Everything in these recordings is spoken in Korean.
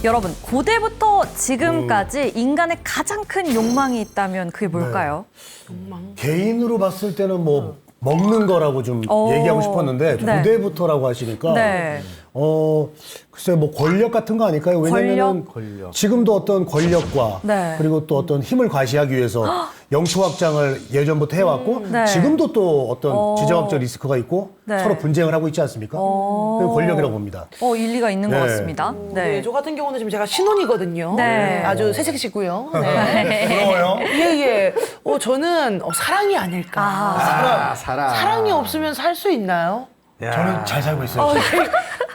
여러분, 고대부터 지금까지 인간의 가장 큰 욕망이 있다면 그게 뭘까요? 개인으로 봤을 때는 뭐 먹는 거라고 좀 얘기하고 싶었는데 네. 고대부터라고 하시니까 네. 글쎄 뭐 권력 같은 거 아닐까요? 왜냐면은 지금도 어떤 권력과 네. 그리고 또 어떤 힘을 과시하기 위해서 영토 확장을 예전부터 해왔고 네. 지금도 또 어떤 지정학적 리스크가 있고 네. 서로 분쟁을 하고 있지 않습니까? 그게 권력이라고 봅니다. 일리가 있는 것 네. 같습니다. 네, 저 같은 경우는 지금 제가 신혼이거든요. 네. 아주 새색시고요. 네. 부러워요? 예. 저는 사랑이 아닐까. 사랑이 없으면 살 수 있나요? 저는 잘 살고 있어요.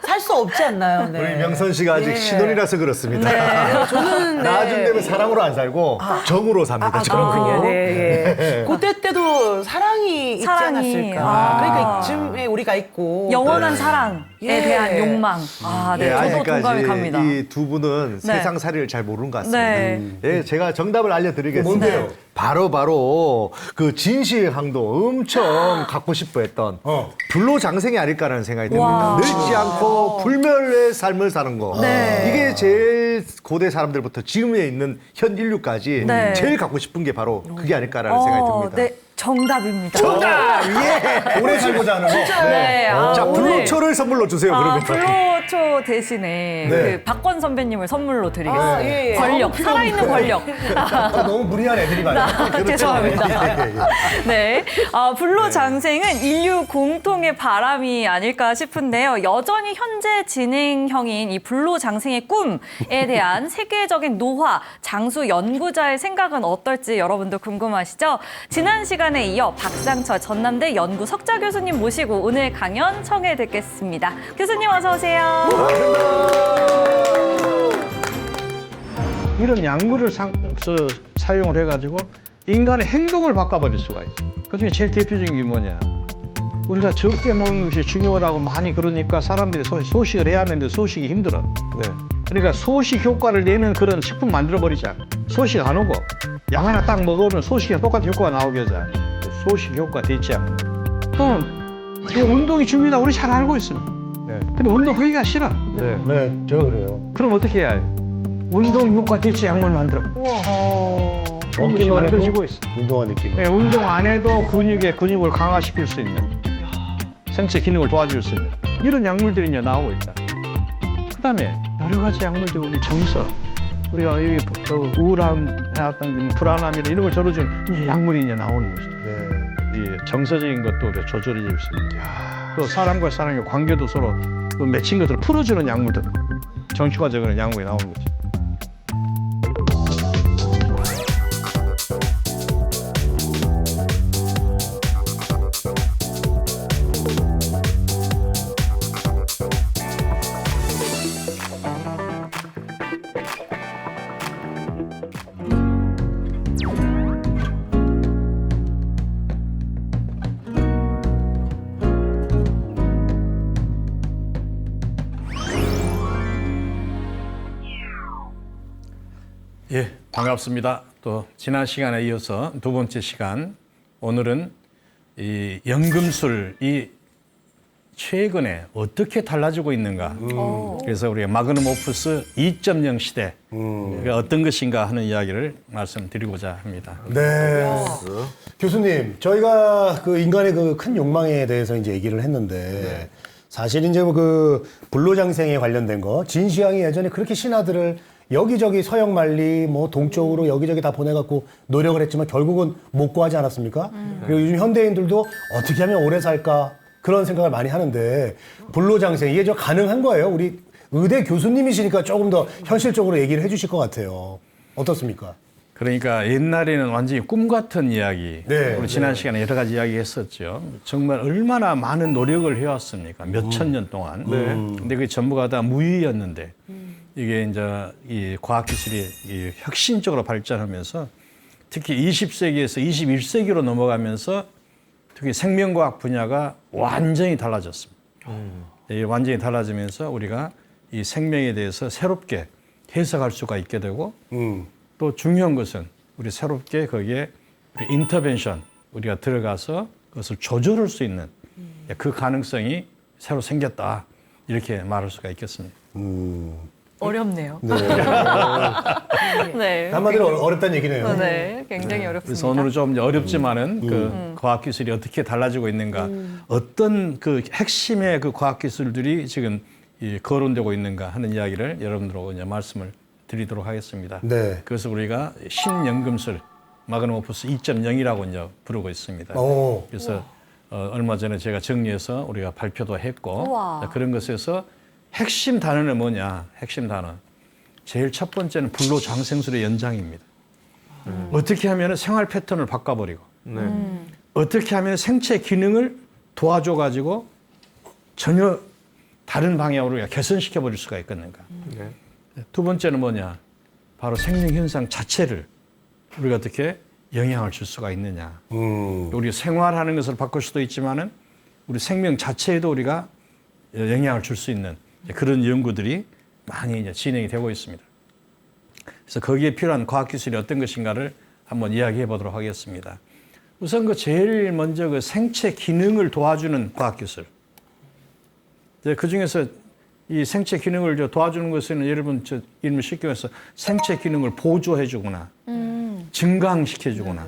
살 수 없지 않나요? 네. 우리 명선 씨가 아직 신혼이라서 그렇습니다. 저는 나중 되면 사랑으로 안 살고 정으로 삽니다. 정으로. 그렇군요. 네. 그때 때도 사랑이 있지 사랑이. 않았을까. 그러니까 이쯤에 우리가 있고. 영원한 사랑에 예. 대한 욕망. 네, 저도 동감이 갑니다. 이 두 분은 네. 세상살이를 잘 모르는 것 같습니다. 네. 예, 제가 정답을 알려드리겠습니다. 뭔데요? 바로 그 진시황도 엄청 갖고 싶어 했던 불로장생이 아닐까라는 생각이 듭니다. 와. 늙지 않고 불멸의 삶을 사는 거. 네. 이게 제일 고대 사람들부터 지금에 있는 현 인류까지 네. 제일 갖고 싶은 게 바로 그게 아닐까라는 생각이 듭니다. 네, 정답입니다. 오래 살고자 하는 거. 네. 자, 오늘- 불로초를 선물로 주세요, 그러면. 불로초 대신에 네. 그 박권 선배님을 선물로 드리겠습니다. 예. 권력, 살아있는 권력. 너무 무리한 애들이 많아요. 죄송합니다. 네. 불로장생은 인류 공통의 바람이 아닐까 싶은데요. 여전히 현재 진행형인 이 불로장생의 꿈에 대한 세계적인 노화, 장수 연구자의 생각은 어떨지 여러분도 궁금하시죠? 지난 시간에 이어 박상철 전남대 연구 석좌 교수님 모시고 오늘 강연 청해 듣겠습니다. 교수님 어서 오세요. 이런 약물을 사용을 해가지고 인간의 행동을 바꿔버릴 수가 있어. 그중에 제일 대표적인 게 뭐냐? 우리가 적게 먹는 것이 중요하다고 많이 그러니까 사람들이 소식을 해야 하는데 소식이 힘들어. 그러니까 소식 효과를 내는 그런 식품 만들어버리자. 소식 안 오고 양 하나 딱 먹으면 소식에 똑같은 효과가 나오게 하자. 소식 효과 대체약. 또 이 운동이 중요하다 우리 잘 알고 있습니다. 근데 운동하기가 싫어. 네, 저 그래요. 그럼 어떻게 해야 해? 운동 효과 대체 약물 만들어. 운동이 만들어지고 있어. 운동한 느낌. 네, 운동 안 해도 근육을 강화시킬 수 있는 생체 기능을 도와줄 수 있는 이런 약물들이 이제 나오고 있다. 그다음에 여러 가지 약물들 우리 정서 우리가 여기 우울함, 어떤 불안함이나 이런 걸 줄여주는 이제 약물이 이제 나오는 것이죠. 이 정서적인 것도 이제 조절해 줄 수 있는. 또 사람과 사람의 관계도 서로 또 맺힌 것들을 풀어주는 약물들, 정치과적인 약물이 나오는 거지. 예, 반갑습니다. 또 지난 시간에 이어서 두 번째 시간, 오늘은 이 연금술이 최근에 어떻게 달라지고 있는가. 그래서 우리가 마그넘 오프스 2.0 시대, 그게 어떤 것인가 하는 이야기를 말씀드리고자 합니다. 네. 교수님, 저희가 그 인간의 그 큰 욕망에 대해서 이제 얘기를 했는데 사실 이제 뭐 그 불로장생에 관련된 거, 진시황이 예전에 그렇게 신하들을 여기저기 서역 만리 뭐 동쪽으로 여기저기 다 보내갖고 노력을 했지만 결국은 못 구하지 않았습니까? 그리고 요즘 현대인들도 어떻게 하면 오래 살까 그런 생각을 많이 하는데 불로장생 이게 저 가능한 거예요? 우리 의대 교수님이시니까 조금 더 현실적으로 얘기를 해주실 것 같아요. 어떻습니까? 그러니까 옛날에는 완전히 꿈 같은 이야기, 네, 우리 지난 시간에 여러 가지 이야기 했었죠. 정말 얼마나 많은 노력을 해왔습니까? 몇 천 년 동안. 근데 그게 전부가 다 무의였는데 이게 이제 이 과학기술이 이 혁신적으로 발전하면서 특히 20세기에서 21세기로 넘어가면서 특히 생명과학 분야가 완전히 달라졌습니다. 완전히 달라지면서 우리가 이 생명에 대해서 새롭게 해석할 수가 있게 되고 또 중요한 것은 우리 새롭게 거기에 우리 인터벤션 우리가 들어가서 그것을 조절할 수 있는 그 가능성이 새로 생겼다 이렇게 말할 수가 있겠습니다. 어렵네요. 네. 네. 한마디로 어렵다는 얘기네요. 네, 굉장히 어렵습니다. 그래서 오늘은 좀 어렵지만은 그 과학기술이 어떻게 달라지고 있는가, 어떤 그 핵심의 그 과학기술들이 지금 거론되고 있는가 하는 이야기를 여러분들하고 이제 말씀을 드리도록 하겠습니다. 네. 그래서 우리가 신연금술 마그넘 오프스 2.0이라고 이제 부르고 있습니다. 오. 그래서 얼마 전에 제가 정리해서 우리가 발표도 했고 우와. 그런 것에서 핵심 단어는 뭐냐? 핵심 단어. 제일 첫 번째는 불로장생술의 연장입니다. 어떻게 하면 생활 패턴을 바꿔버리고 어떻게 하면 생체 기능을 도와줘가지고 전혀 다른 방향으로 우리가 개선시켜 버릴 수가 있겠는가. 두 번째는 뭐냐? 바로 생명 현상 자체를 우리가 어떻게 영향을 줄 수가 있느냐. 우리 생활하는 것을 바꿀 수도 있지만은 우리 생명 자체에도 우리가 영향을 줄 수 있는 그런 연구들이 많이 이제 진행이 되고 있습니다. 그래서 거기에 필요한 과학기술이 어떤 것인가를 한번 이야기해 보도록 하겠습니다. 우선 그 제일 먼저 그 생체 기능을 도와주는 과학기술. 그 중에서 이 생체 기능을 도와주는 것은 여러분 이름을 쉽게 해서 생체 기능을 보조해 주거나 증강시켜 주거나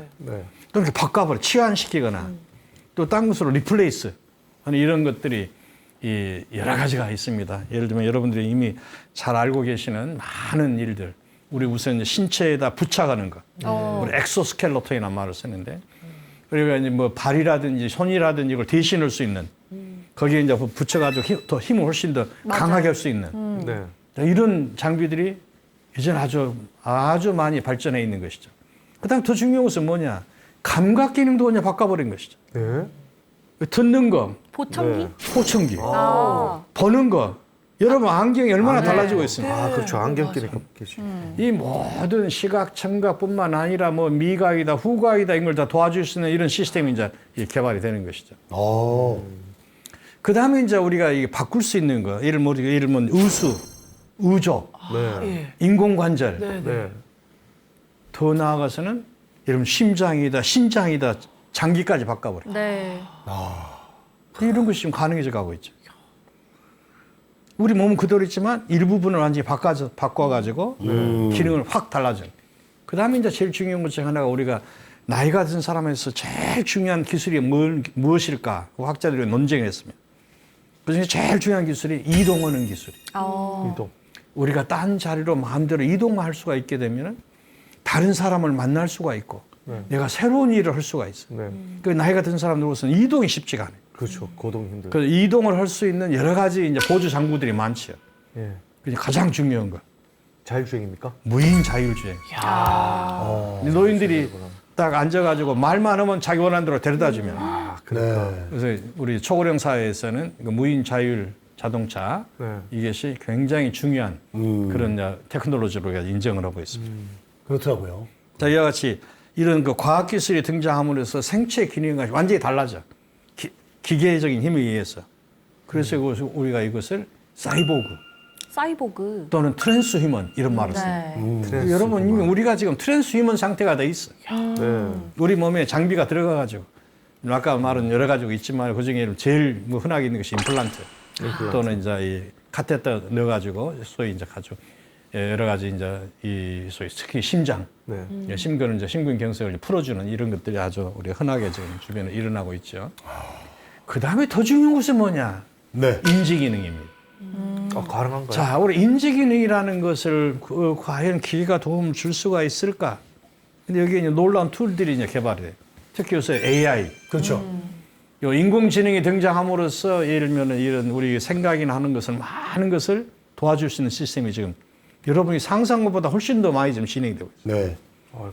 또 이렇게 바꿔버려 치환시키거나 또 딴 것으로 리플레이스 하는 이런 것들이 이 여러 가지가 있습니다. 예를 들면 여러분들이 이미 잘 알고 계시는 많은 일들, 우리 우선 신체에다 부착하는 것, 우리 엑소스켈레톤이라는 말을 쓰는데, 그리고 이제 뭐 발이라든지 손이라든지 이걸 대신할 수 있는, 거기에 이제 붙여가지고 더 힘을 훨씬 더 강하게 할 수 있는 이런 장비들이 이제 아주 많이 발전해 있는 것이죠. 그다음 더 중요한 것은 뭐냐? 감각 기능도 그냥 바꿔버린 것이죠. 듣는 거, 보청기? 호청기, 보는 거. 여러분 안경이 얼마나 달라지고 있습니까? 아, 그렇죠. 안경 끼는 계시. 이 모든 시각, 청각뿐만 아니라 뭐 미각이다, 후각이다 이걸 다 도와줄 수 있는 이런 시스템이 이제 개발이 되는 것이죠. 그 다음에 이제 우리가 이게 바꿀 수 있는 거, 예를 들면 의수, 의조, 인공관절. 더 나아가서는 여러분 심장이다, 신장이다, 장기까지 바꿔버려. 네. 이런 것이 지금 가능해져 가고 있죠. 우리 몸은 그대로 있지만 일부분을 완전히 바꿔가지고 기능을 확 달라져. 그 다음에 이제 제일 중요한 것 중 하나가 우리가 나이가 든 사람에서 제일 중요한 기술이 무엇일까? 학자들이 논쟁을 했습니다. 그 중에 제일 중요한 기술이 이동하는 기술. 이동. 우리가 딴 자리로 마음대로 이동할 수가 있게 되면 다른 사람을 만날 수가 있고 내가 새로운 일을 할 수가 있어요. 그 나이가 든 사람들로서는 이동이 쉽지가 않아요. 그렇죠. 거동 힘들어요. 그 이동을 할 수 있는 여러 가지 이제 보조 장구들이 많죠. 가장 중요한 거. 자율주행입니까? 무인 자율주행. 노인들이 딱 앉아가지고 말만 하면 자기 원하는 대로 데려다 주면. 그래서 우리 초고령 사회에서는 그 무인 자율 자동차 이것이 굉장히 중요한 그런 테크놀로지로 인정을 하고 있습니다. 그렇더라고요. 자, 이와 같이 이런 그 과학기술이 등장함으로써 생체 기능이 완전히 달라져. 기계적인 힘에 의해서. 그래서 우리가 이것을 사이보그 또는 트랜스휴먼 이런 말을 씁니다. 여러분 이미 우리가 지금 트랜스휴먼 상태가 돼 있어요. 우리 몸에 장비가 들어가가지고 아까 말은 여러 가지가 있지만 그중에 제일 흔하게 있는 것이 임플란트 또는 이제 이 카테터 넣어가지고 소위 이제 가지고 여러 가지 이제 이 소위 특히 심장, 심근을 이제 심근 경색을 풀어주는 이런 것들이 아주 우리 흔하게 지금 주변에 일어나고 있죠. 그 다음에 더 중요한 것은 뭐냐? 인지 기능입니다. 가능한가요? 자, 우리 인지 기능이라는 것을 과연 기계가 도움을 줄 수가 있을까? 근데 여기에 이제 놀라운 툴들이 이제 개발이 돼요. 특히 요새 AI. 그렇죠. 요 인공지능이 등장함으로써 예를 들면 이런 우리 생각이나 하는 것을 많은 것을 도와줄 수 있는 시스템이 지금 여러분이 상상한 것보다 훨씬 더 많이 지금 진행이 되고 있어요.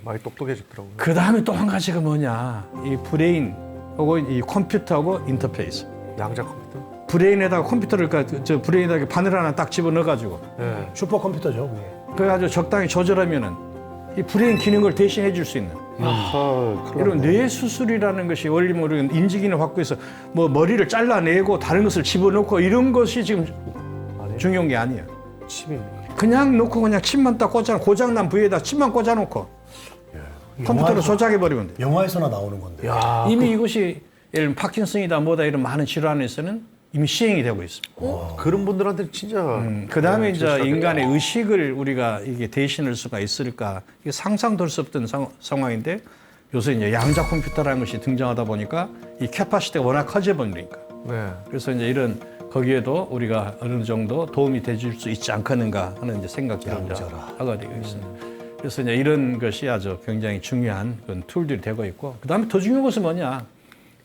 많이 똑똑해졌더라고요. 그 다음에 또 한 가지가 뭐냐? 이 브레인 혹은 이 컴퓨터하고 인터페이스. 양자 컴퓨터? 브레인에다가 컴퓨터를 저 브레인에다가 바늘 하나 딱 집어넣어가지고 슈퍼컴퓨터죠. 그게. 그래가지고 적당히 조절하면은 이 브레인 기능을 대신해 줄 수 있는. 이런 뇌 수술이라는 것이 원리면 우리는 인지 기능을 확보해서 뭐 머리를 잘라내고 다른 것을 집어넣고 이런 것이 지금 중요한 게 아니에요. 칩이 그냥 놓고 그냥 칩만 딱 꽂아 고장난 부위에다 칩만 꽂아놓고 컴퓨터로 조작해 버리면 돼요. 영화에서나 나오는 건데. 이미 이것이 예를 들면 파킨슨이다 뭐다 이런 많은 질환에서는 이미 시행이 되고 있습니다. 그런 분들한테 진짜. 그 다음에 이제 인간의 의식을 우리가 이게 대신할 수가 있을까? 이게 상상될 수 없던 상황인데 요새 이제 양자 컴퓨터라는 것이 등장하다 보니까 이 캐파시티가 워낙 커져버리니까. 네. 그래서 이제 이런 거기에도 우리가 어느 정도 도움이 되줄 수 있지 않겠는가 하는 이제 생각이 하게 되고 있습니다. 그래서 이제 이런 것이 아주 굉장히 중요한 그런 툴들이 되고 있고, 그 다음에 더 중요한 것은 뭐냐?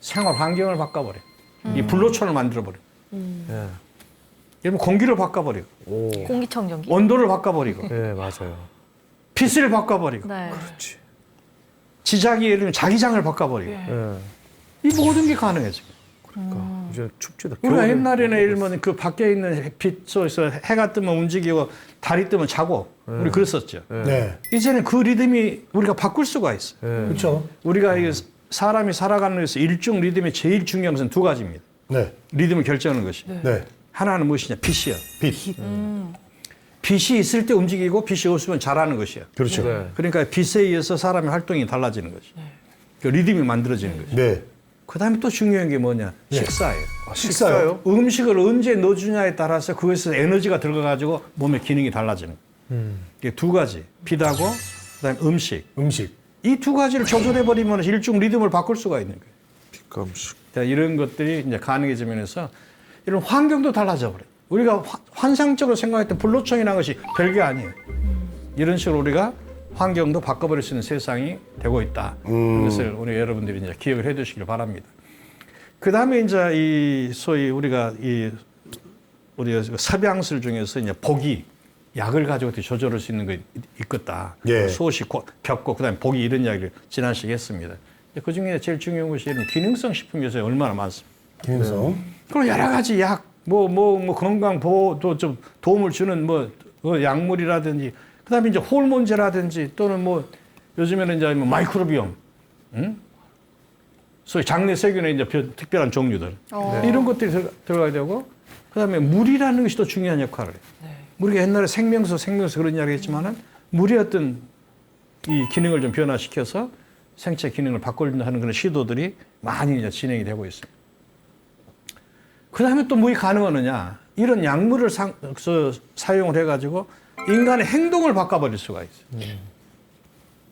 생활 환경을 바꿔버려. 이 불로촌을 만들어버려. 네. 예를 공기를 바꿔버리고, 공기청정기. 온도를 바꿔버리고, 네, 맞아요. 빛을 바꿔버리고, 네. 지자기 예를 들면 자기장을 바꿔버리고, 네. 이 모든 게 가능해져. 그러니까 이제 춥지도. 우리가 옛날에는 예를 들면 그 밖에 있는 빛 속에서 해가 뜨면 움직이고 달이 뜨면 자고 우리 그랬었죠. 네. 이제는 그 리듬이 우리가 바꿀 수가 있어. 그렇죠. 우리가 이 사람이 살아가는 데서 일종 리듬이 제일 중요한 것은 두 가지입니다. 네. 리듬을 결정하는 것이. 네. 하나는 무엇이냐? 빛이요. 빛. 빛이 있을 때 움직이고 빛이 없으면 자라는 것이요. 그렇죠. 네. 그러니까 빛에 의해서 사람의 활동이 달라지는 것이. 그 리듬이 만들어지는 것이. 네. 그다음에 또 중요한 게 뭐냐? 식사예요. 식사요? 음식을 언제 넣어주냐에 따라서 그것에서 에너지가 들어가가지고 몸의 기능이 달라지는 거예요. 이게 두 가지. 빛하고 그다음에 음식. 음식. 이 두 가지를 조절해버리면 일종 리듬을 바꿀 수가 있는 거예요. 빛과 음식. 자, 이런 것들이 이제 가능해지면서 이런 환경도 달라져 버려요. 우리가 환상적으로 생각했던 불로청이라는 것이 별게 아니에요. 이런 식으로 우리가 환경도 바꿔버릴 수 있는 세상이 되고 있다. 그것을 우리 여러분들이 이제 기억을 해 두시길 바랍니다. 그 다음에 이제 이 소위 우리가 우리 섭양술 중에서 이제 복이 약을 가지고 어떻게 조절할 수 있는 거 있겠다. 예. 소식, 벽곡, 그 다음에 복이 이런 이야기를 지난 시간에 했습니다. 그 중에 제일 중요한 것이 이런 기능성 식품이 요새 얼마나 많습니다. 기능성. 그리고 여러 가지 약, 건강 보호도 좀 도움을 주는 약물이라든지, 그 다음에 이제 호르몬제라든지 또는 요즘에는 이제 마이크로비옴, 소위 장내 세균의 이제 특별한 종류들. 이런 것들이 들어가야 되고, 그 다음에 물이라는 것이 또 중요한 역할을 해요. 우리가 옛날에 생명수 그런 이야기 했지만은 물이 어떤 이 기능을 좀 변화시켜서 생체 기능을 바꾸려는 하는 그런 시도들이 많이 이제 진행이 되고 있습니다. 그 다음에 또 뭐가 가능하느냐. 이런 약물을 사용을 해가지고 인간의 행동을 바꿔버릴 수가 있어요.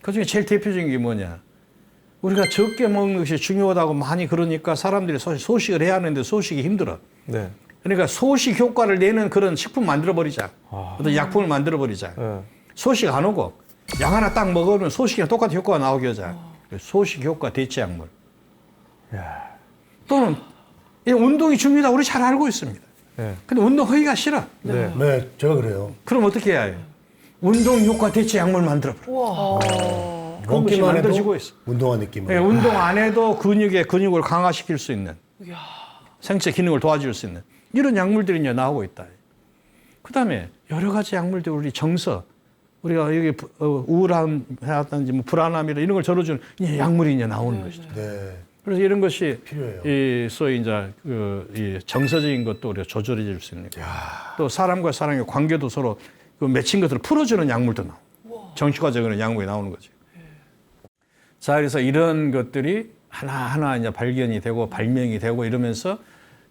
그 중에 제일 대표적인 게 뭐냐. 우리가 적게 먹는 것이 중요하다고 많이 그러니까 사람들이 소식을 해야 하는데 소식이 힘들어. 네. 그러니까 소식 효과를 내는 그런 식품 만들어버리자. 어떤 약품을 만들어버리자. 네. 소식 안 오고 약 하나 딱 먹으면 소식이랑 똑같은 효과가 나오게 하자. 소식 효과 대체 약물. 또는 이 운동이 중요하다 우리 잘 알고 있습니다. 네. 근데 운동하기가 싫어. 네. 네, 제가 그래요. 그럼 어떻게 해야 해요? 운동 효과 대체 약물 만들어버려. 그런 것이 먹기만 만들어지고 해도 있어. 운동한 느낌으로. 예, 운동 안 해도 근육을 강화시킬 수 있는 생체 기능을 도와줄 수 있는 이런 약물들이 이제 나오고 있다. 그 다음에 여러 가지 약물들 우리 정서 우리가 여기 우울함이라든지 불안함이라 이런 걸 절어주는 이제 약물이 이제 나오는 것이죠. 네. 그래서 이런 것이 필요해요. 이 소위 이제 이 정서적인 것도 우리가 조절해 줄 수 있는 또 사람과 사람의 관계도 서로 맺힌 것들을 풀어주는 약물도 나오고 정신과적인 약물이 나오는 거죠. 자, 그래서 이런 것들이 하나하나 이제 발견이 되고 발명이 되고 이러면서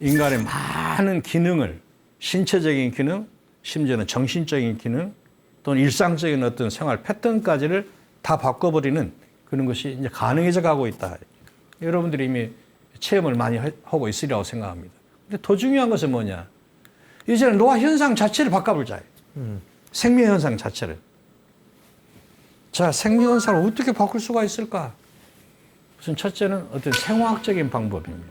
인간의 많은 기능을 신체적인 기능, 심지어는 정신적인 기능 또는 일상적인 어떤 생활 패턴까지를 다 바꿔버리는 그런 것이 이제 가능해져 가고 있다. 여러분들이 이미 체험을 많이 하고 있으리라고 생각합니다. 근데 더 중요한 것은 뭐냐? 이제는 노화 현상 자체를 바꿔보자. 생명 현상 자체를. 자, 생명 현상을 어떻게 바꿀 수가 있을까? 우선 첫째는 어떤 생화학적인 방법입니다.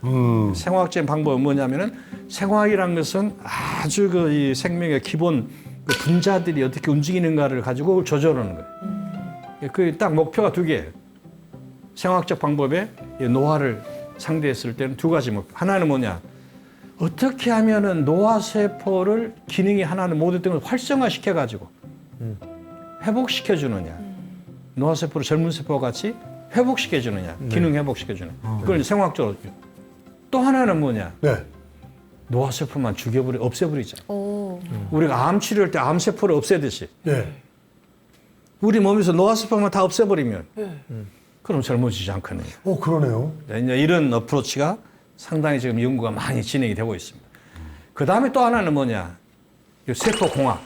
생화학적인 방법은 뭐냐면은 생화학이라는 것은 아주 이 생명의 기본 분자들이 어떻게 움직이는가를 가지고 그걸 조절하는 거예요. 그 딱 목표가 두 개예요. 생화학적 방법에 노화를 상대했을 때는 두 가지 목표. 하나는 뭐냐? 어떻게 하면은 노화세포를 기능이 하나는 모든 걸 활성화시켜 가지고 회복시켜 주느냐. 노화세포를 젊은 세포와 같이 회복시켜 주느냐. 기능 회복시켜 주느냐. 그걸 생화학적으로. 또 하나는 뭐냐? 네. 노화세포만 없애버리자. 우리가 암 치료할 때 암세포를 없애듯이. 네. 우리 몸에서 노화세포만 다 없애버리면 그럼 젊어지지 않거든요. 그러네요. 이제 이런 어프로치가 상당히 지금 연구가 많이 진행이 되고 있습니다. 그 다음에 또 하나는 뭐냐? 이 세포공학.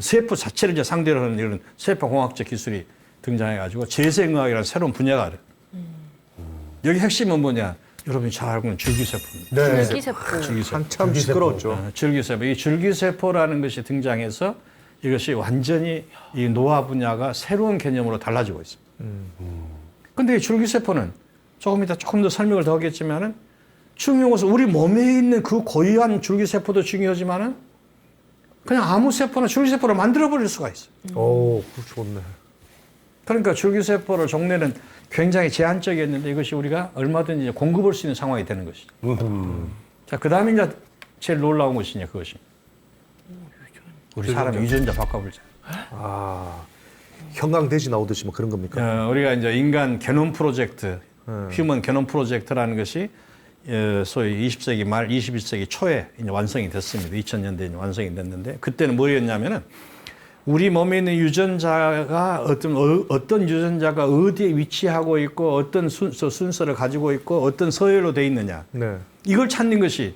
세포 자체를 이제 상대로 하는 이런 세포공학적 기술이 등장해가지고 재생의학이라는 새로운 분야가 돼요. 여기 핵심은 뭐냐? 여러분이 잘 알고 있는 줄기세포입니다. 네. 줄기세포. 줄기세포. 한참 시끄러웠죠. 줄기세포. 이 줄기세포라는 것이 등장해서 이것이 완전히 이 노화 분야가 새로운 개념으로 달라지고 있습니다. 근데 이 줄기세포는 조금 이따 조금 더 설명을 더 하겠지만은 중요한 것은 우리 몸에 있는 그 고유한 줄기세포도 중요하지만은 그냥 아무 세포나 줄기세포를 만들어버릴 수가 있어요. 오, 그거 좋네. 그러니까 줄기세포를 종래는 굉장히 제한적이었는데 이것이 우리가 얼마든지 공급할 수 있는 상황이 되는 것이죠. 자, 그 다음에 이제 제일 놀라운 것이냐, 그것이. 우리 사람 유전자 바꿔보자. 아, 형광돼지 나오듯이 뭐 그런 겁니까? 우리가 이제 인간 게놈 프로젝트, 휴먼 게놈 프로젝트라는 것이 소위 20세기 말 21세기 초에 이제 완성이 됐습니다. 2000년대에 완성이 됐는데 그때는 뭐였냐면은 우리 몸에 있는 유전자가 어떤 유전자가 어디에 위치하고 있고 어떤 순서를 가지고 있고 어떤 서열로 돼 있느냐. 네. 이걸 찾는 것이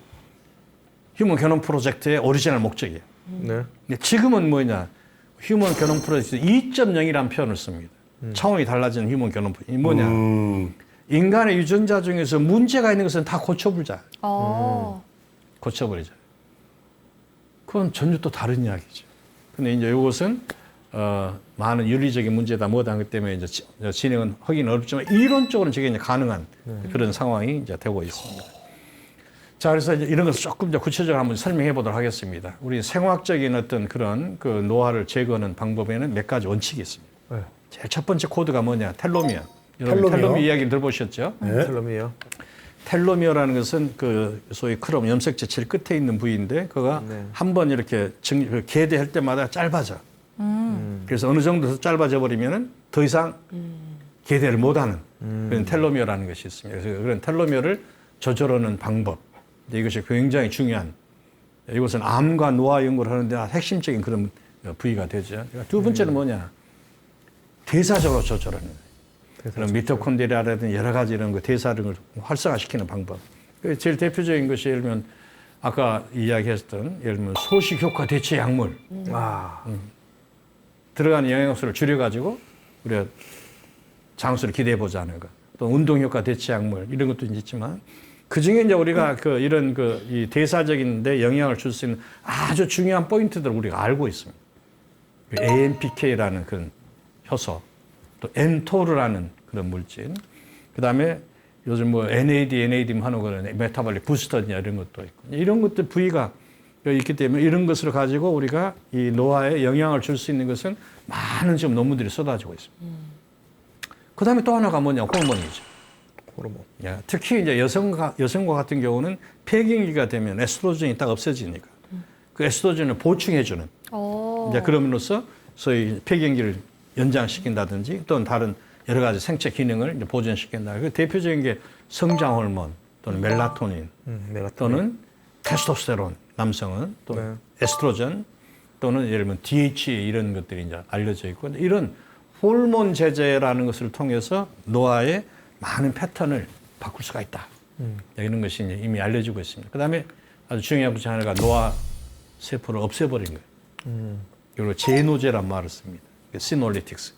휴먼 게놈 프로젝트의 오리지널 목적이에요. 네. 근데 지금은 뭐냐? 휴먼 게놈 프로젝트 2.0이라는 표현을 씁니다. 차원이 달라진 휴먼 게놈 프로젝트. 이 뭐냐? 인간의 유전자 중에서 문제가 있는 것은 다 고쳐보자. 고쳐버리자. 그건 전혀 또 다른 이야기죠. 근데 이제 이것은 많은 윤리적인 문제다 뭐다 하기 때문에 이제 진행은 하기는 어렵지만 이론적으로는 저게 이제 가능한 그런 상황이 이제 되고 있습니다. 자, 그래서 이제 이런 것을 조금 더 구체적으로 한번 설명해 보도록 하겠습니다. 우리 생화학적인 어떤 그런 그 노화를 제거하는 방법에는 몇 가지 원칙이 있습니다. 네. 제일 첫 번째 코드가 뭐냐? 텔로미어. 여러분 텔로미어 이야기 들어보셨죠? 네. 텔로미어. 텔로미어라는 것은 그 소위 크롬 염색체 제일 끝에 있는 부위인데 그가 한번 이렇게 개대할 때마다 짧아져. 그래서 어느 정도 짧아져 버리면은 더 이상 개대를 못하는 그런 텔로미어라는 것이 있습니다. 그래서 그런 텔로미어를 조절하는 방법. 이것이 굉장히 중요한. 이것은 암과 노화 연구를 하는데 핵심적인 그런 부위가 되죠. 두 번째는 뭐냐? 대사적으로 조절하는 거예요. 그런 미토콘드리아라든지 여러 가지 이런 거 대사를 활성화시키는 방법. 제일 대표적인 것이 예를 들면 아까 이야기했던 예를 들면 소식 효과 대체 약물. 들어가는 영양소를 줄여가지고 우리가 장수를 기대해 보자는 거. 또 운동 효과 대체 약물 이런 것도 있지만 그 중에 이제 우리가 그 이런 그 이 대사적인데 영향을 줄 수 있는 아주 중요한 포인트들을 우리가 알고 있습니다. AMPK라는 그런 효소. 또 mTOR라는 그런 물질, 그 다음에 요즘 뭐 NAD 하는 거는 메타볼릭 부스터냐 이런 것도 있고 이런 것들 부위가 있기 때문에 이런 것을 가지고 우리가 이 노화에 영향을 줄 수 있는 것은 많은 지금 논문들이 쏟아지고 있습니다. 그 다음에 또 하나가 뭐냐 호르몬이죠. 호르몬. 특히 이제 여성과 같은 경우는 폐경기가 되면 에스트로겐이 딱 없어지니까 그 에스트로겐을 보충해주는 이제 그럼으로써 소위 폐경기를 연장시킨다든지 또는 다른 여러 가지 생체 기능을 이제 보존시킨다. 그 대표적인 게 성장 호르몬 또는 멜라토닌 또는 테스토스테론 남성은 또 에스트로겐 또는 예를 들면 DHA 이런 것들이 이제 알려져 있고 이런 호르몬 제제라는 것을 통해서 노화의 많은 패턴을 바꿀 수가 있다. 이런 것이 이제 이미 알려지고 있습니다. 그다음에 아주 중요한 것 중 하나가 노화 세포를 없애버린 거예요. 그리고 제노제란 말을 씁니다. 시놀리틱스.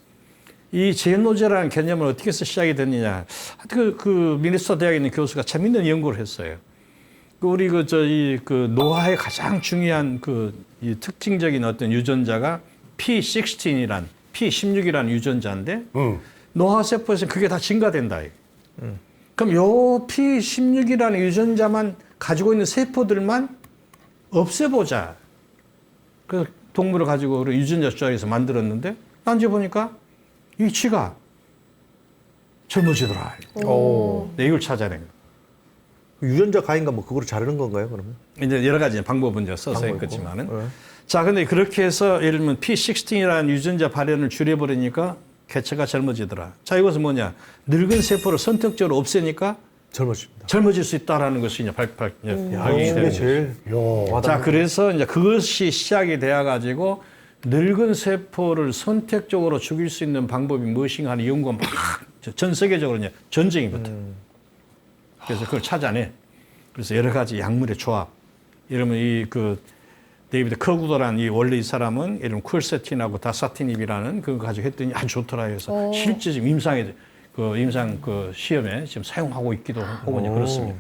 이 제노제라는 개념을 어떻게 해서 시작이 됐느냐. 그 미네소타 대학에 있는 교수가 재밌는 연구를 했어요. 우리 그 노화의 가장 중요한 이 특징적인 어떤 유전자가 P16이라는 유전자인데 노화 세포에서 그게 다 증가된다. 그럼 요 P16이라는 유전자만 가지고 있는 세포들만 없애보자. 그래서 동물을 가지고 유전자 조작해서 만들었는데 딴지 보니까 이 쥐가 젊어지더라. 네, 이걸 찾아낸 거예요. 유전자 가인가 뭐 그거를 자르는 건가요, 그러면? 이제 여러 가지 방법은 이제 써서 했겠지만은. 자, 근데 그렇게 해서 예를 들면 P16이라는 유전자 발현을 줄여버리니까 개체가 젊어지더라. 자, 이것은 뭐냐? 늙은 세포를 선택적으로 없애니까 젊어집니다. 젊어질 수 있다라는 것이 이제 발견이 되는 이게 제일 자, 그래서 이제 그것이 시작이 되어가지고 늙은 세포를 선택적으로 죽일 수 있는 방법이 무엇인가 하는 연구가 막 전 세계적으로 이제 전쟁이 붙어요. 그래서 그걸 찾아내. 그래서 여러 가지 약물의 조합, 이러면 이 그 데이비드 커구더란 이 원래 이 사람은 이런 쿨세틴하고 다사티닙이라는 그거 가지고 했더니 아주 좋더라 해서 실제 지금 임상 그 시험에 지금 사용하고 있기도 하고 그렇습니다.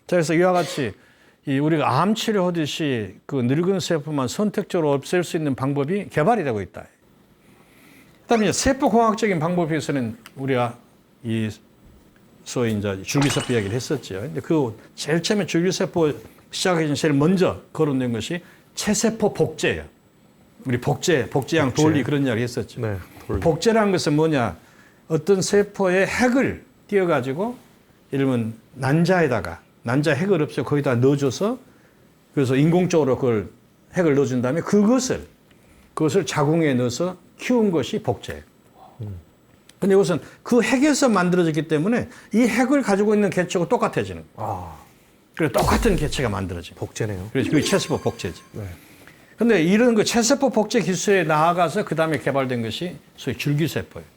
자, 그래서 이와 같이 이 우리가 암 치료하듯이 그 늙은 세포만 선택적으로 없앨 수 있는 방법이 개발이 되고 있다. 그다음에 세포공학적인 방법에서는 우리가 이 소위 이제 줄기세포 이야기를 했었죠. 근데 그 제일 처음에 줄기세포 시작하기 전에 제일 먼저 거론된 것이 체세포 복제예요. 우리 복제양 돌리 그런 이야기 했었죠. 네, 복제라는 것은 뭐냐? 어떤 세포의 핵을 띄어가지고 이러면 난자 핵을 없애 거기다 넣어줘서 그래서 인공적으로 그걸 핵을 넣어준 다음에 그것을 자궁에 넣어서 키운 것이 복제예요. 근데 이것은 그 핵에서 만들어졌기 때문에 이 핵을 가지고 있는 개체하고 똑같아지는 거예요. 그래서 똑같은 개체가 만들어져요. 복제네요. 그래서 그게 체세포 복제죠. 근데 이런 그 체세포 복제 기술에 나아가서 그 다음에 개발된 것이 소위 줄기세포예요.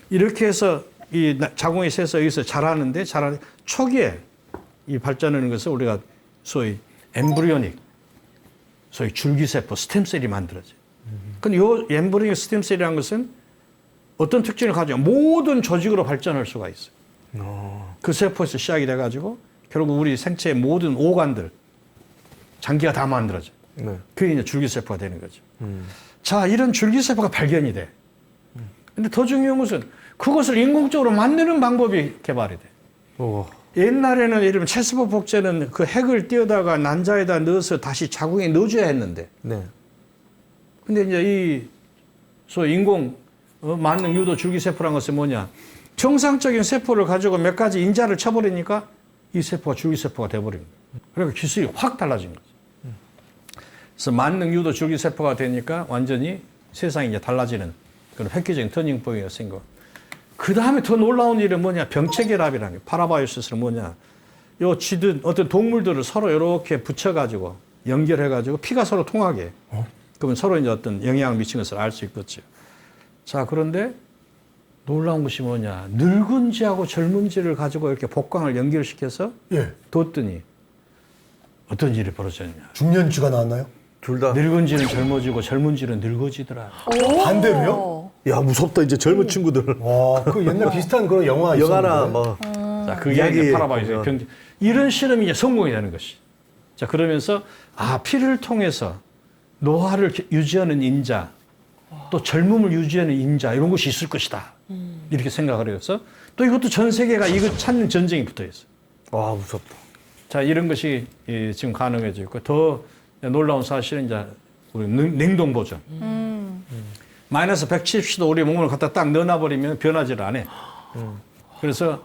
이렇게 해서 이 자궁에 새서 여기서 자라는데 초기에 이 발전하는 것을 우리가 소위 엠브리오닉, 소위 줄기세포 스템셀이 만들어져요. 근데 이 엠브리오닉 스템셀이라는 것은 어떤 특징을 가지고 모든 조직으로 발전할 수가 있어요. 그 세포에서 시작이 돼가지고 결국 우리 생체의 모든 오간들, 장기가 다 만들어져. 네. 그게 이제 줄기세포가 되는 거죠. 자, 이런 줄기세포가 발견이 돼. 근데 더 중요한 것은 그것을 인공적으로 만드는 방법이 개발이 돼. 옛날에는 예를 들면 체세포 복제는 그 핵을 띄어다가 난자에다 넣어서 다시 자궁에 넣어줘야 했는데. 네. 근데 이제 이 소위 인공 만능 유도 줄기세포라는 것은 뭐냐? 정상적인 세포를 가지고 몇 가지 인자를 쳐버리니까 이 세포가 줄기세포가 돼버린 거예요. 그러니까 기술이 확 달라진 거죠. 그래서 만능 유도 줄기세포가 되니까 완전히 세상이 이제 달라지는 그런 획기적인 터닝포인트가 생긴 거. 그 다음에 더 놀라운 일은 뭐냐? 병체결합이라는 게 파라바이오시스는 뭐냐? 요 쥐든 어떤 동물들을 서로 이렇게 붙여가지고 연결해가지고 피가 서로 통하게. 그러면 서로 이제 어떤 영향을 미치는 것을 알 수 있겠죠. 자, 그런데 놀라운 것이 뭐냐? 늙은 쥐하고 젊은 쥐를 가지고 이렇게 복강을 연결시켜서 뒀더니 어떤 일이 벌어졌냐? 중년쥐가 나왔나요? 둘 다. 늙은 쥐는 젊어지고 젊은 쥐는 늙어지더라. 반대로요? 야, 무섭다. 이제 젊은 친구들. 와, 그 옛날 비슷한 그런 영화 영화나 있었는데. 뭐. 자, 그게 이제 파라바이오시스 병. 이런 실험이 이제 성공이 되는 것이. 자, 그러면서 피를 통해서 노화를 유지하는 인자, 또 젊음을 유지하는 인자 이런 것이 있을 것이다. 이렇게 생각을 해서 또 이것도 전 세계가 이거 찾는 전쟁이 붙어 있어요. 와, 무섭다. 자, 이런 것이 지금 가능해져 있고 더 놀라운 사실은 이제 우리 냉동 보존. 마이너스 170도 우리 몸을 갖다 딱 넣어놔버리면 변하지를 않아. 그래서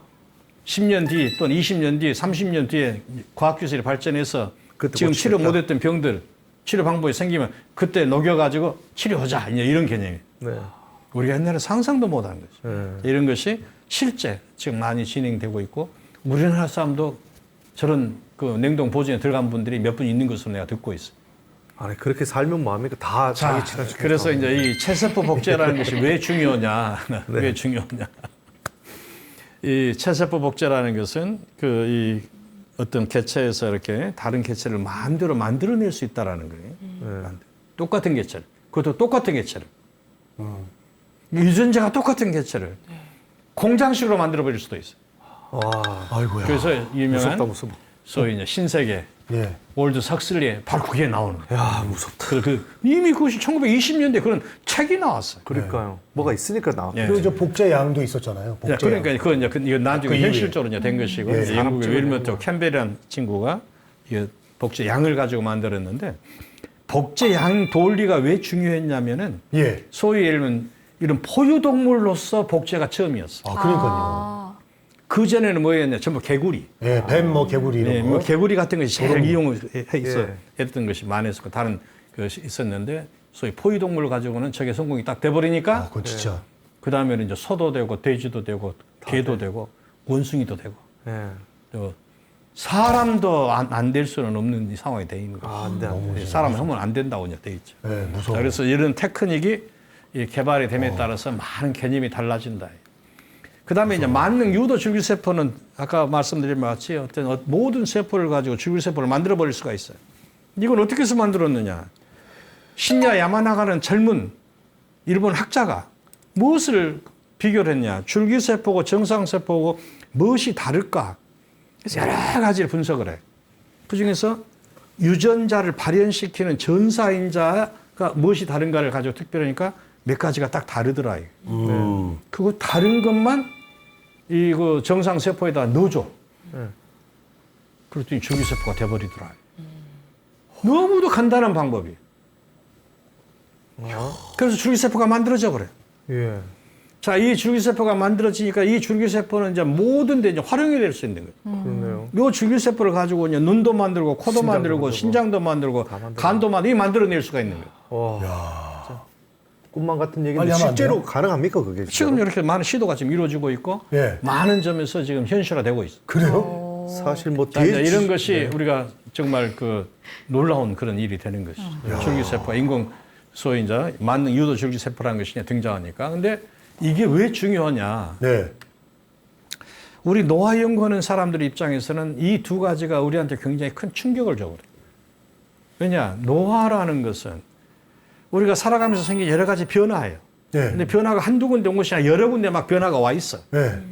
10년 뒤 또는 20년 뒤, 30년 뒤에 과학기술이 발전해서 지금 치료 못했던 병들 치료 방법이 생기면 그때 녹여가지고 치료하자. 이런 개념이에요. 네. 우리가 옛날에 상상도 못한 거죠. 이런 것이 실제 지금 많이 진행되고 있고 우리나라 사람도 저런 그 냉동 보존에 들어간 분들이 몇 분 있는 것으로 내가 듣고 있어요. 아니, 그렇게 살면 뭐합니까? 다 자기 친한 친구. 그래서 이제 이 체세포 복제라는 것이 왜 중요하냐? 왜 중요하냐? 이 체세포 복제라는 것은 이 어떤 개체에서 이렇게 다른 개체를 마음대로 만들어낼 수 있다라는 거예요. 똑같은 개체를. 그것도 똑같은 개체를. 유전자가 똑같은 개체를 공장식으로 만들어버릴 수도 있어요. 아이고야. 그래서 유명한 무섭다. 소위 이제 신세계 월드 삭슬리에 바로 그게 나오는 거예요. 야, 무섭다. 이미 그것이 1920년대 그런 책이 나왔어요. 그러니까요. 뭐가 있으니까 나왔. 예. 그리고 저 복제양도 있었잖아요. 야, 복제양. 그러니까 그건 이제 이거 나중에 그 현실적으로 이제 된 것이고 예, 이제 영국의 윌머트 캠벨이라는 친구가 이 복제 양을 가지고 만들었는데 복제 양 돌리가 왜 중요했냐면은 소위 예를 들면 이런 포유동물로서 복제가 처음이었어. 그러니까요. 그 전에는 뭐였냐? 전부 개구리. 뱀, 개구리 이런 거. 뭐 개구리 같은 것이 제일 이용을 했던 것이 많았었고 다른 것이 있었는데 소위 포유동물을 가지고는 저게 성공이 딱 돼버리니까. 그건 진짜. 그 다음에는 이제 소도 되고 돼지도 되고 개도 되고 원숭이도 되고 또 사람도 안 될 수는 없는 상황이 돼 있는 거죠. 사람을 하면 안 된다고 이제 돼 있죠. 무서워. 그래서 이런 테크닉이 개발이 됨에 따라서 많은 개념이 달라진다. 그 다음에 이제 만능 유도 줄기세포는 아까 말씀드린 것 같이 어떤 모든 세포를 가지고 줄기세포를 만들어버릴 수가 있어요. 이걸 어떻게 해서 만들었느냐. 신야 야마나가는 젊은 일본 학자가 무엇을 비교를 했냐. 줄기세포고 정상세포고 무엇이 다를까. 그래서 여러 가지를 분석을 해. 그중에서 유전자를 발현시키는 전사인자가 무엇이 다른가를 가지고 특별하니까 몇 가지가 딱 다르더라. 그거 다른 것만 그 정상세포에다 넣어줘. 그랬더니 줄기세포가 돼버리더라. 너무도 간단한 방법이. 그래서 줄기세포가 만들어져 버려요. 예. 자, 이 줄기세포가 만들어지니까 이 줄기세포는 이제 모든 데 이제 활용이 될 수 있는 거예요. 그렇네요. 요 줄기세포를 가지고 이제 눈도 만들고, 코도 만들고, 신장도 만들고, 간도 만들고, 이 만들어낼 수가 있는 거예요. 와. 꿈만 같은 얘기인데 빨리 하면 안 실제로 돼요? 가능합니까 그게? 지금 이렇게 많은 시도가 지금 이루어지고 있고, 예. 많은 점에서 지금 현실화되고 있어요. 그래요? 사실 뭐 자, 이제 이런 네. 것이 우리가 정말 그 놀라운 그런 일이 되는 것이죠. 줄기세포, 인공 소위 이제 만능 유도 줄기세포라는 것이 등장하니까. 근데 이게 왜 중요하냐. 네. 우리 노화 연구하는 사람들 입장에서는 이 두 가지가 우리한테 굉장히 큰 충격을 줘버려요. 왜냐, 노화라는 것은 우리가 살아가면서 생긴 여러 가지 변화예요. 네. 근데 변화가 한두 군데 온 것이 아니라 여러 군데 막 변화가 와 있어. 네.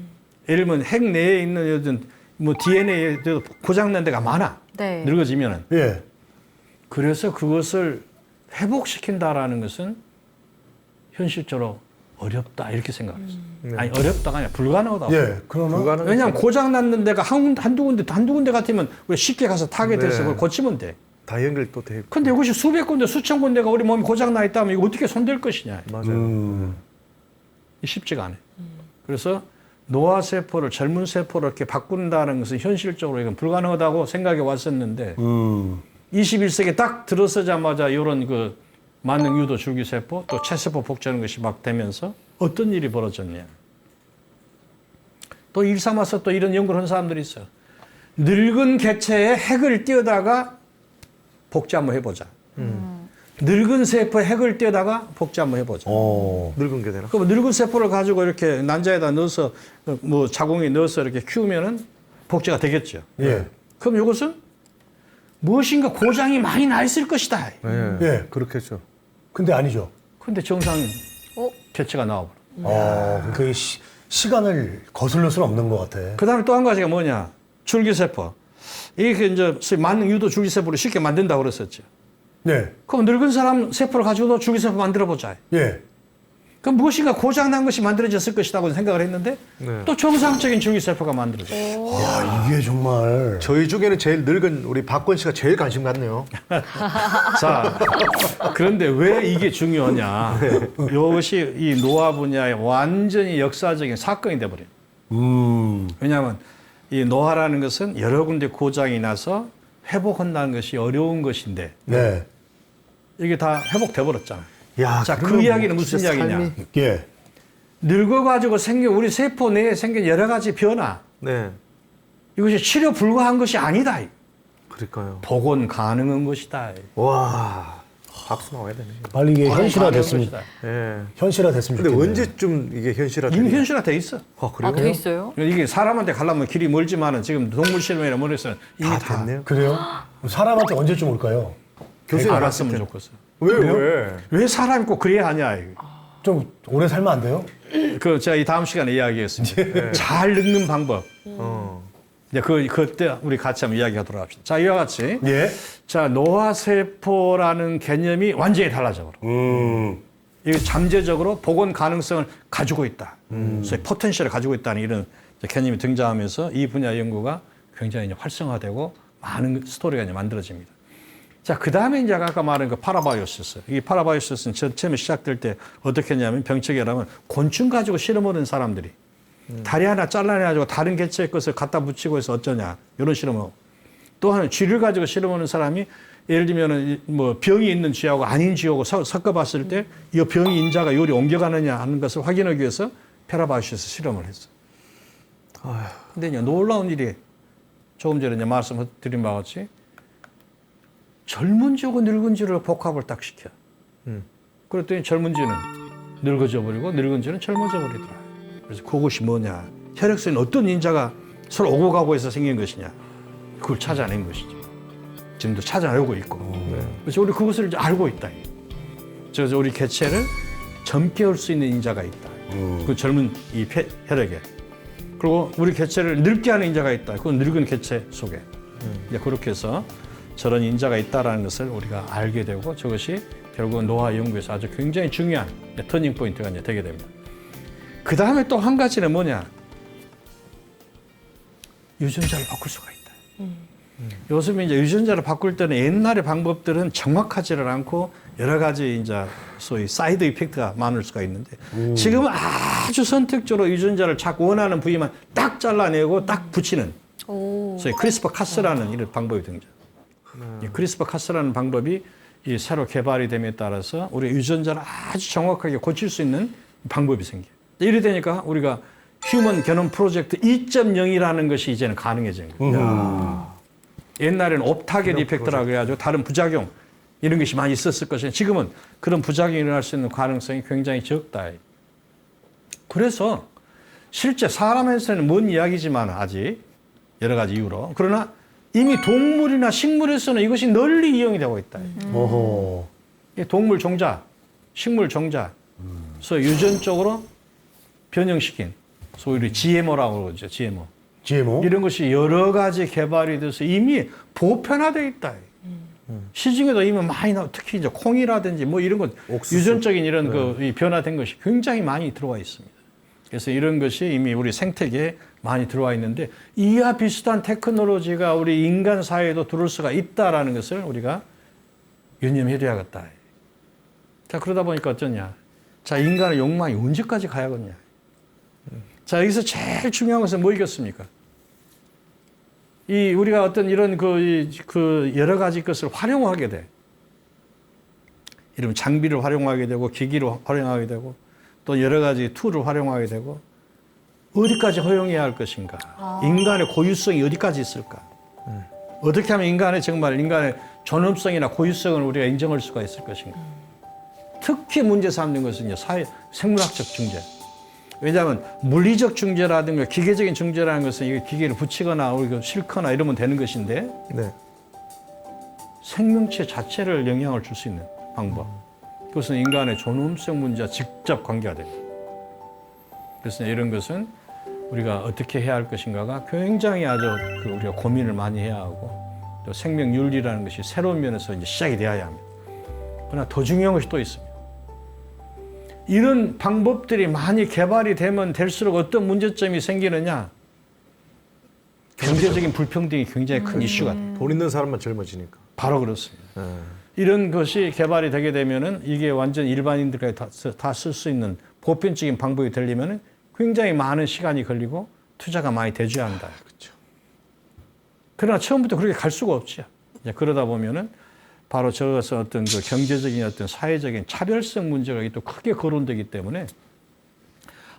예를 들면 핵 내에 있는 어떤 뭐 DNA에도 고장난 데가 많아. 네. 늙어지면은. 예. 그래서 그것을 회복시킨다라는 것은 현실적으로 어렵다 이렇게 생각했어요. 아니 어렵다가 아니라 불가능하다. 예. 그러나 왜냐하면 고장 났는 데가 한두 군데 같으면 우리 쉽게 가서 타겟해서 그걸 고치면 돼. 다 연결도 되고. 근데 이것이 수백 군데 수천 군데가 우리 몸이 고장 나 있다면 이거 어떻게 손댈 것이냐. 맞아요. 쉽지가 않아요. 그래서 노화 세포를 젊은 세포로 이렇게 바꾼다는 것은 현실적으로 이건 불가능하다고 생각해 왔었는데 21세기 딱 들어서자마자 이런 그 만능 유도 줄기세포 또 체세포 복제하는 것이 막 되면서 어떤 일이 벌어졌냐. 또 일 삼아서 또 이런 연구를 한 사람들이 있어요. 늙은 개체에 핵을 띄우다가 복제 한번 해보자. 늙은 세포에 핵을 띄우다가 복제 한번 해보자. 늙은 게 되나? 그럼 늙은 세포를 가지고 이렇게 난자에다 넣어서 뭐 자궁에 넣어서 이렇게 키우면은 복제가 되겠죠. 예. 그럼 이것은 무엇인가 고장이 많이 나 있을 것이다. 예. 예. 그렇겠죠. 근데 아니죠. 근데 정상 개체가 나와버려. 그 시간을 거슬릴 수는 없는 것 같아. 그 다음에 또 한 가지가 뭐냐. 줄기세포. 이게 이제 소위 만능 유도 줄기세포를 쉽게 만든다고 그랬었죠. 네. 그럼 늙은 사람 세포를 가지고도 줄기세포 만들어보자. 예. 그럼 무엇인가 고장난 것이 만들어졌을 것이라고 생각을 했는데 네. 또 정상적인 줄기세포가 만들어졌어요. 야, 이게 정말. 저희 중에는 제일 늙은 우리 박권 씨가 제일 관심 갖네요. 자, 그런데 왜 이게 중요하냐. 이것이 이 노화 분야의 완전히 역사적인 사건이 돼버려요. 왜냐하면 이 노화라는 것은 여러 군데 고장이 나서 회복한다는 것이 어려운 것인데 네. 이게 다 회복돼버렸잖아요. 야, 자, 그 그러면 이야기는 뭐 무슨 진짜 이야기냐. 예. 늙어가지고 생긴 우리 세포 내에 생긴 여러 가지 변화. 네. 이것이 치료 불가한 것이 아니다. 그러니까요. 복원 가능한 것이다. 와. 박수 나와야 되네. 빨리 이게 현실화 가능한 됐으면, 것이다. 예. 현실화 됐으면 근데 좋겠네요. 언제쯤 이게 현실화 이미 되냐? 현실화돼 있어. 아, 그래요? 돼 있어요? 이게 사람한테 가려면 길이 멀지만은 지금 동물 실험이나 뭐래서 이미 다 됐네요. 그래요? 사람한테 언제쯤 올까요? 교수님 알았으면 좋겠어. 왜? 사람이 꼭 그래야 하냐. 이거. 좀 오래 살면 안 돼요? 그 제가 이 다음 시간에 이야기했습니다. 잘 늙는 방법. 이제 그때 우리 같이 한번 이야기하도록 합시다. 자, 이와 같이 예. 자 노화세포라는 개념이 완전히 달라져 버려. 이게 잠재적으로 복원 가능성을 가지고 있다. 소위 포텐셜을 가지고 있다는 이런 개념이 등장하면서 이 분야 연구가 굉장히 이제 활성화되고 많은 스토리가 이제 만들어집니다. 자, 그 다음에 이제 아까 말한 그 파라바이오시스. 이 파라바이오시스는 처음에 시작될 때 어떻게 했냐면 병책이라면 곤충 가지고 실험하는 사람들이 다리 하나 잘라내가지고 다른 개체의 것을 갖다 붙이고 해서 어쩌냐. 이런 실험을 하고. 또 하나는 쥐를 가지고 실험하는 사람이 예를 들면은 뭐 병이 있는 쥐하고 아닌 쥐하고 섞어봤을 때 이 병이 인자가 요리 옮겨가느냐 하는 것을 확인하기 위해서 파라바이오시스 실험을 했어. 근데 이제 놀라운 일이 조금 전에 이제 말씀드린 바와 같이 젊은 쥐하고 늙은 쥐를 복합을 딱 시켜. 그랬더니 젊은 쥐는 늙어져 버리고 늙은 쥐는 젊어져 버리더라. 그래서 그것이 뭐냐. 혈액순환 어떤 인자가 서로 오고 가고 해서 생긴 것이냐. 그걸 찾아낸 것이죠. 지금도 찾아내고 있고. 그래서 우리 그것을 이제 알고 있다. 그래서 우리 개체를 젊게 할 수 있는 인자가 있다. 그 젊은 이 혈액에. 그리고 우리 개체를 늙게 하는 인자가 있다. 그건 늙은 개체 속에. 이제 그렇게 해서 저런 인자가 있다라는 것을 우리가 알게 되고 저것이 결국 노화 연구에서 아주 굉장히 중요한 터닝 포인트가 이제 되게 됩니다. 그 다음에 또 한 가지는 뭐냐? 유전자를 바꿀 수가 있다. 요즘 이제 유전자를 바꿀 때는 옛날의 방법들은 정확하지를 않고 여러 가지 이제 소위 사이드 이펙트가 많을 수가 있는데 지금은 아주 선택적으로 유전자를 자꾸 원하는 부위만 딱 잘라내고 딱 붙이는 소위 크리스퍼 카스라는 이런 방법이 등장. 이 크리스퍼 카스라는 방법이 이 새로 개발이 됨에 따라서 우리 유전자를 아주 정확하게 고칠 수 있는 방법이 생겨요. 이래 되니까 우리가 휴먼 게놈 프로젝트 2.0이라는 것이 이제는 가능해진 거예요. 옛날에는 옵타겟 이펙트라고 해가지고 다른 부작용 이런 것이 많이 있었을 것이고 지금은 그런 부작용이 일어날 수 있는 가능성이 굉장히 적다. 그래서 실제 사람에서는 먼 이야기지만 아직 여러 가지 이유로 그러나 이미 동물이나 식물에서는 이것이 널리 이용이 되고 있다. 동물 종자, 식물 종자, 소위 유전적으로 변형시킨 소위 GMO라고 그러죠. GMO. 이런 것이 여러 가지 개발이 돼서 이미 보편화되어 있다. 시중에도 이미 많이 나와. 특히 이제 콩이라든지 뭐 이런 것 유전적인 이런 그 변화된 것이 굉장히 많이 들어와 있습니다. 그래서 이런 것이 이미 우리 생태계에 많이 들어와 있는데 이와 비슷한 테크놀로지가 우리 인간 사회에도 들어올 수가 있다라는 것을 우리가 유념해 둬야겠다. 자, 그러다 보니까 어쩌냐. 자, 인간의 욕망이 언제까지 가야겠냐. 자, 여기서 제일 중요한 것은 뭐이겠습니까? 이 우리가 어떤 이런 그 여러 가지 것을 활용하게 돼. 이런 장비를 활용하게 되고 기기를 활용하게 되고 또 여러 가지 툴을 활용하게 되고 어디까지 허용해야 할 것인가? 인간의 고유성이 어디까지 있을까? 어떻게 하면 인간의 존엄성이나 고유성을 우리가 인정할 수가 있을 것인가? 특히 문제 삼는 것은 생물학적 중재. 왜냐하면 물리적 중재라든가 기계적인 중재라는 것은 이게 기계를 붙이거나 우리가 싣거나 이러면 되는 것인데 생명체 자체를 영향을 줄 수 있는 방법. 그것은 인간의 존엄성 문제와 직접 관계가 됩니다. 그래서 이런 것은 우리가 어떻게 해야 할 것인가가 굉장히 아주 우리가 고민을 많이 해야 하고 또 생명윤리라는 것이 새로운 면에서 이제 시작이 되어야 합니다. 그러나 더 중요한 것이 또 있습니다. 이런 방법들이 많이 개발이 되면 될수록 어떤 문제점이 생기느냐? 경제적인 불평등이 굉장히 큰 이슈가 돼요. 돈 있는 사람만 젊어지니까. 바로 그렇습니다. 이런 것이 개발이 되게 되면은 이게 완전 일반인들까지 다 쓸 수 있는 보편적인 방법이 되려면은 굉장히 많은 시간이 걸리고 투자가 많이 돼줘야 한다. 그렇죠. 그러나 처음부터 그렇게 갈 수가 없죠. 그러다 보면은 바로 저것은 어떤 그 경제적인 어떤 사회적인 차별성 문제가 또 크게 거론되기 때문에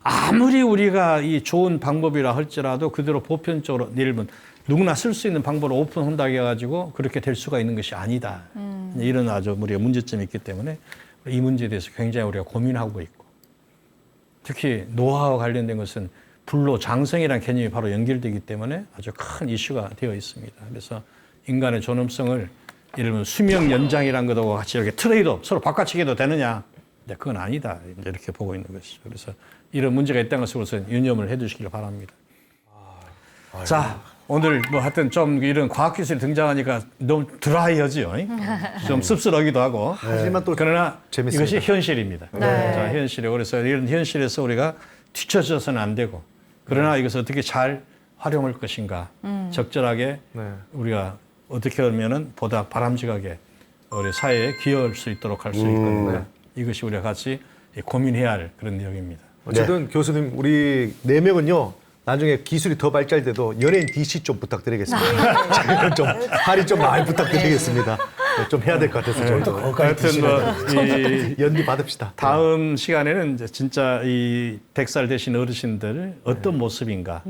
아무리 우리가 이 좋은 방법이라 할지라도 그대로 보편적으로 예를 들면 누구나 쓸 수 있는 방법을 오픈한다고 해가지고 그렇게 될 수가 있는 것이 아니다. 이런 아주 우리가 문제점이 있기 때문에 이 문제에 대해서 굉장히 우리가 고민하고 있고 특히 노화와 관련된 것은 불로장생이라는 개념이 바로 연결되기 때문에 아주 큰 이슈가 되어 있습니다. 그래서 인간의 존엄성을 예를 들면 수명 연장이라는 것하고 같이 이렇게 트레이드업 서로 바꿔치기도 되느냐? 네, 그건 아니다. 이제 이렇게 보고 있는 것이죠. 그래서 이런 문제가 있다는 것을 우선 유념을 해두시길 바랍니다. 자, 오늘 뭐 하여튼 좀 이런 과학기술이 등장하니까 너무 드라이하지요. 좀 씁쓸하기도 하고. 하지만 또 그러나 재밌습니다. 이것이 현실입니다. 자, 현실이에요. 그래서 이런 현실에서 우리가 뒤처져서는 안 되고 그러나 이것을 어떻게 잘 활용할 것인가 적절하게 우리가 어떻게 하면은 보다 바람직하게 우리 사회에 기여할 수 있도록 할 수 있겠는가. 이것이 우리가 같이 고민해야 할 그런 내용입니다. 어쨌든 교수님 우리 4명은요. 나중에 기술이 더 발달돼도 연예인 DC 좀 부탁드리겠습니다. 저희는 좀 할인 좀 많이 부탁드리겠습니다. 좀 해야 될 것 같아서 저희도. 하여튼 뭐 연기 받읍시다. 다음 시간에는 이제 진짜 이 100살 되신 어르신들 어떤 모습인가.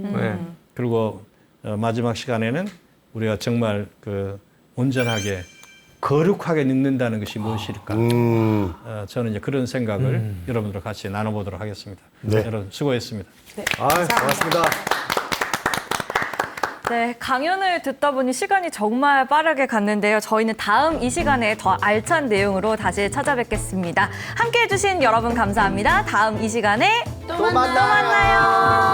그리고 마지막 시간에는 우리가 정말 그 온전하게 거룩하게 늙는다는 것이 무엇일까? 저는 이제 그런 생각을 여러분들과 같이 나눠보도록 하겠습니다. 여러분 수고했습니다. 고맙습니다. 네, 강연을 듣다 보니 시간이 정말 빠르게 갔는데요. 저희는 다음 이 시간에 더 알찬 내용으로 다시 찾아뵙겠습니다. 함께해 주신 여러분 감사합니다. 다음 이 시간에 또 만나요. 만나요.